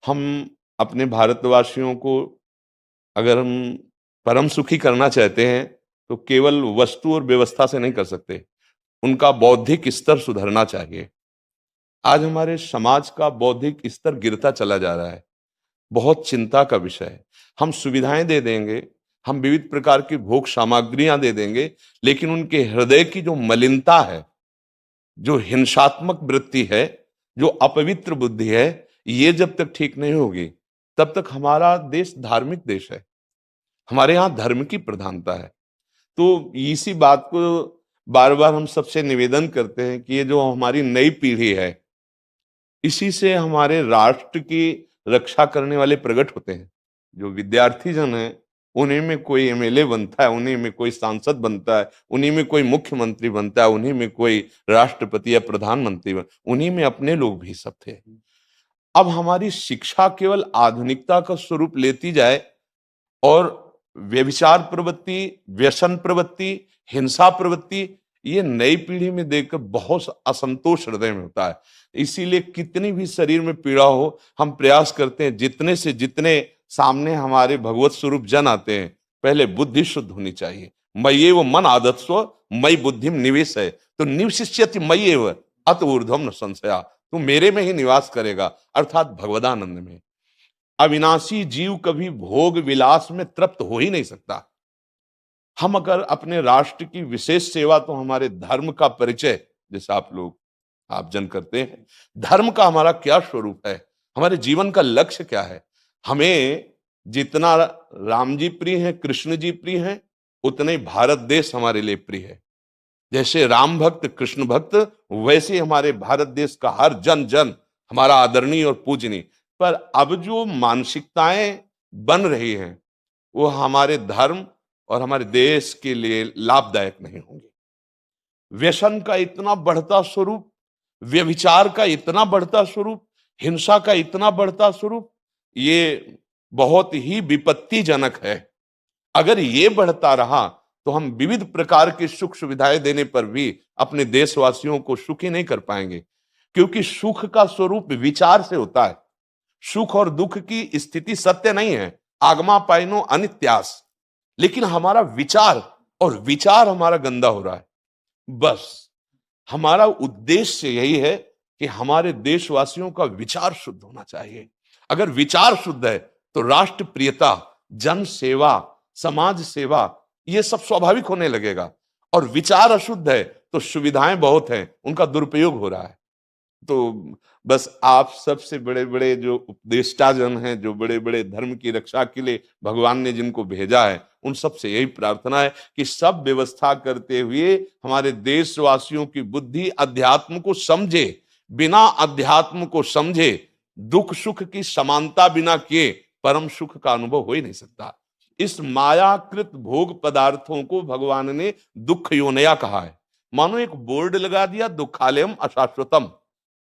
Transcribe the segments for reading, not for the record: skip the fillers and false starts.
हम अपने भारतवासियों को अगर हम परम सुखी करना चाहते हैं तो केवल वस्तु और व्यवस्था से नहीं कर सकते, उनका बौद्धिक स्तर सुधरना चाहिए। आज हमारे समाज का बौद्धिक स्तर गिरता चला जा रहा है, बहुत चिंता का विषय है। हम सुविधाएं दे देंगे, हम विविध प्रकार की भोग सामग्रियां दे देंगे, लेकिन उनके हृदय की जो मलिनता है, जो हिंसात्मक वृत्ति है, जो अपवित्र बुद्धि है, ये जब तक ठीक नहीं होगी तब तक हमारा देश धार्मिक देश है, हमारे यहाँ धर्म की प्रधानता है। तो इसी बात को बार बार हम सबसे निवेदन करते हैं कि ये जो हमारी नई पीढ़ी है, इसी से हमारे राष्ट्र की रक्षा करने वाले प्रकट होते हैं। जो विद्यार्थी जन है, उन्हीं में कोई एमएलए बनता है, उन्हीं में कोई सांसद बनता है, उन्हीं में कोई मुख्यमंत्री बनता है, उन्हीं में कोई राष्ट्रपति या प्रधानमंत्री उन्हीं में अपने लोग भी सब थे। अब हमारी शिक्षा केवल आधुनिकता का स्वरूप लेती जाए और व्यभिचार प्रवृत्ति, व्यसन प्रवृत्ति, हिंसा प्रवृत्ति, ये नई पीढ़ी में देखकर बहुत असंतोष हृदय में होता है। इसीलिए कितनी भी शरीर में पीड़ा हो, हम प्रयास करते हैं जितने से जितने सामने हमारे भगवत स्वरूप जन आते हैं, पहले बुद्धि शुद्ध होनी चाहिए। मय्ये वो मन आदत्स्व मयि बुद्धिम निवेश है, तो निवशिष्यति मय्ये व अत ऊर्ध्वम न संशया, तू मेरे में ही निवास करेगा, अर्थात भगवदानंद में। अविनाशी जीव कभी भोग विलास में तृप्त हो ही नहीं सकता। हम अगर अपने राष्ट्र की विशेष सेवा, तो हमारे धर्म का परिचय, जैसे आप जन करते हैं, धर्म का हमारा क्या स्वरूप है, हमारे जीवन का लक्ष्य क्या है। हमें जितना राम जी प्रिय हैं, कृष्ण जी प्रिय हैं, उतने ही भारत देश हमारे लिए प्रिय है। जैसे राम भक्त, कृष्ण भक्त, वैसे हमारे भारत देश का हर जन जन हमारा आदरणीय और पूजनीय। पर अब जो मानसिकताएं बन रही हैं, वो हमारे धर्म और हमारे देश के लिए लाभदायक नहीं होंगी। व्यसन का इतना बढ़ता स्वरूप, व्यभिचार का इतना बढ़ता स्वरूप, हिंसा का इतना बढ़ता स्वरूप, ये बहुत ही विपत्तिजनक है। अगर ये बढ़ता रहा तो हम विविध प्रकार की सुख सुविधाएं देने पर भी अपने देशवासियों को सुखी नहीं कर पाएंगे, क्योंकि सुख का स्वरूप विचार से होता है। सुख और दुख की स्थिति सत्य नहीं है, आगमा पाइनो अनित्यास, लेकिन हमारा विचार, और विचार हमारा गंदा हो रहा है। बस हमारा उद्देश्य यही है कि हमारे देशवासियों का विचार शुद्ध होना चाहिए। अगर विचार शुद्ध है तो राष्ट्र प्रियता, जन सेवा, समाज सेवा, ये सब स्वाभाविक होने लगेगा। और विचार अशुद्ध है तो सुविधाएं बहुत हैं, उनका दुरुपयोग हो रहा है। तो बस आप सबसे बड़े बड़े जो उपदेष्टा जन हैं, जो बड़े बड़े धर्म की रक्षा के लिए भगवान ने जिनको भेजा है, उन सब से यही प्रार्थना है कि सब व्यवस्था करते हुए हमारे देशवासियों की बुद्धि अध्यात्म को समझे। बिना अध्यात्म को समझे दुख सुख की समानता बिना किए परम सुख का अनुभव हो ही नहीं सकता। इस मायाकृत भोग पदार्थों को भगवान ने दुख योनया कहा है। मानो एक बोर्ड लगा दिया, दुखालयम अशाश्वतम।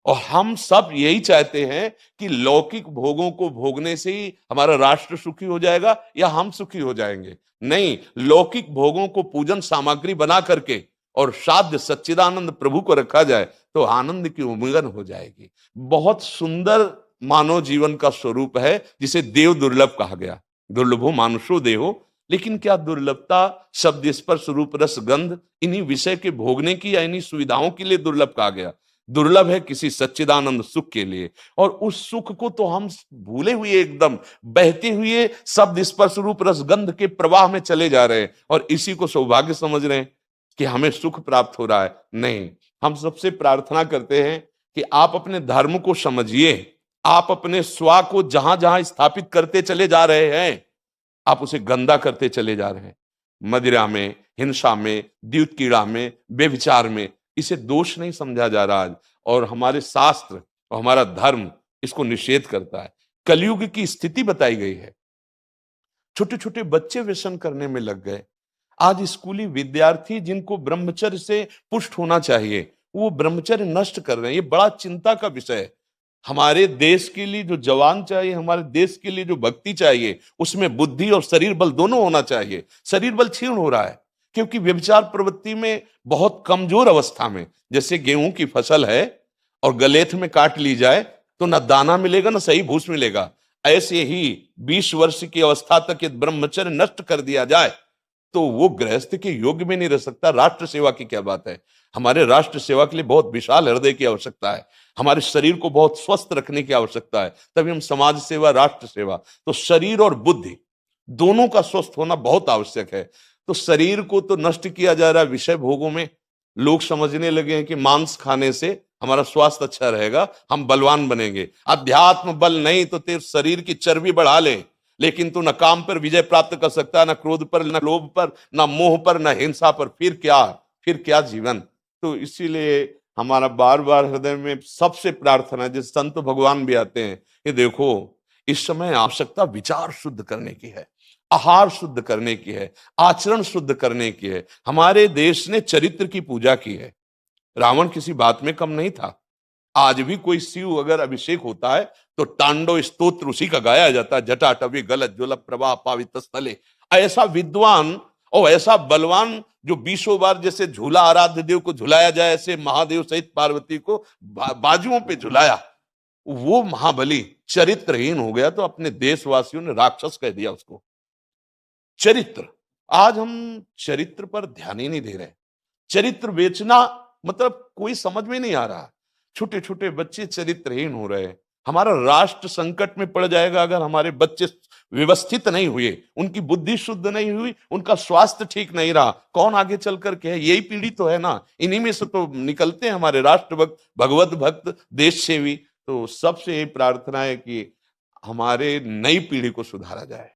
और हम सब यही चाहते हैं कि लौकिक भोगों को भोगने से ही हमारा राष्ट्र सुखी हो जाएगा या हम सुखी हो जाएंगे। नहीं, लौकिक भोगों को पूजन सामग्री बना करके और साध्य सच्चिदानंद प्रभु को रखा जाए तो आनंद की उमंगन हो जाएगी। बहुत सुंदर मानव जीवन का स्वरूप है, जिसे देव दुर्लभ कहा गया। दुर्लभो मानुषो देहो, लेकिन क्या दुर्लभता शब्द स्पर्श रूप रस गंध इन्हीं विषय के भोगने की या इन्हीं सुविधाओं के लिए दुर्लभ कहा गया? दुर्लभ है किसी सच्चिदानंद सुख के लिए। और उस सुख को तो हम भूले हुए, एकदम बहते हुए शब्द स्पर्श रूप रस गंध के प्रवाह में चले जा रहे हैं और इसी को सौभाग्य समझ रहे हैं कि हमें सुख प्राप्त हो रहा है। नहीं, हम सबसे प्रार्थना करते हैं कि आप अपने धर्म को समझिए। आप अपने स्वा को जहां जहां स्थापित करते चले जा रहे हैं, आप उसे गंदा करते चले जा रहे हैं। मदिरा में, हिंसा में, द्यूत कीड़ा में, व्यभिचार में, इसे दोष नहीं समझा जा रहा है। और हमारे शास्त्र और हमारा धर्म इसको निषेध करता है। कलयुग की स्थिति बताई गई है। छोटे छोटे बच्चे व्यसन करने में लग गए। आज स्कूली विद्यार्थी जिनको ब्रह्मचर्य से पुष्ट होना चाहिए, वो ब्रह्मचर्य नष्ट कर रहे हैं। ये बड़ा चिंता का विषय है। हमारे देश के लिए जो जवान चाहिए, हमारे देश के लिए जो भक्ति चाहिए, उसमें बुद्धि और शरीर बल दोनों होना चाहिए। शरीर बल क्षीण हो रहा है क्योंकि व्यभिचार प्रवृत्ति में बहुत कमजोर अवस्था में, जैसे गेहूं की फसल है और गलेथ में काट ली जाए, तो न दाना मिलेगा न सही भूस मिलेगा। ऐसे ही 20 वर्ष की अवस्था तक यदि ब्रह्मचर्य नष्ट कर दिया जाए तो वो गृहस्थ के योग्य में नहीं रह सकता। राष्ट्र सेवा की क्या बात है। हमारे राष्ट्र सेवा के लिए बहुत विशाल हृदय की आवश्यकता है। हमारे शरीर को बहुत स्वस्थ रखने की आवश्यकता है, तभी हम समाज सेवा, राष्ट्र सेवा। तो शरीर और बुद्धि दोनों का स्वस्थ होना बहुत आवश्यक है। तो शरीर को तो नष्ट किया जा रहा है विषय भोगों में। लोग समझने लगे हैं कि मांस खाने से हमारा स्वास्थ्य अच्छा रहेगा, हम बलवान बनेंगे। अध्यात्म बल नहीं तो तेरे शरीर की चर्बी बढ़ा ले, लेकिन तू न काम पर विजय प्राप्त कर सकता, न क्रोध पर, न लोभ पर, न मोह पर, न हिंसा पर। फिर क्या जीवन। तो इसीलिए हमारा बार बार हृदय में सबसे प्रार्थना है, जिस संत भगवान भी आते हैं कि देखो इस समय आवश्यकता विचार शुद्ध करने की है, आहार शुद्ध करने की है, आचरण शुद्ध करने की है। हमारे देश ने चरित्र की पूजा की है। रावण किसी बात में कम नहीं था। आज भी कोई शिव अगर अभिषेक होता है तो तांडव स्तोत्र उसी का गाया जाता है। जटाटवी गलत ज्वल प्रभा पावित स्थले। ऐसा विद्वान और ऐसा बलवान जो 20 बार जैसे झूला आराध्य देव को झुलाया जाए, ऐसे महादेव सहित पार्वती को बाजुओं पे झुलाया, वो महाबली चरित्रहीन हो गया तो अपने देशवासियों ने राक्षस कह दिया उसको। चरित्र, आज हम चरित्र पर ध्यान ही नहीं दे रहे। चरित्र बेचना मतलब कोई समझ में नहीं आ रहा। छोटे छोटे बच्चे चरित्रहीन हो रहे हैं। हमारा राष्ट्र संकट में पड़ जाएगा अगर हमारे बच्चे व्यवस्थित नहीं हुए, उनकी बुद्धि शुद्ध नहीं हुई, उनका स्वास्थ्य ठीक नहीं रहा। कौन आगे चल कर के है? यही पीढ़ी तो है ना। इन्हीं में से तो निकलते हैं हमारे राष्ट्र भक्त, भगवत भक्त, देश सेवी। तो सबसे यही प्रार्थना है कि हमारे नई पीढ़ी को सुधारा जाए।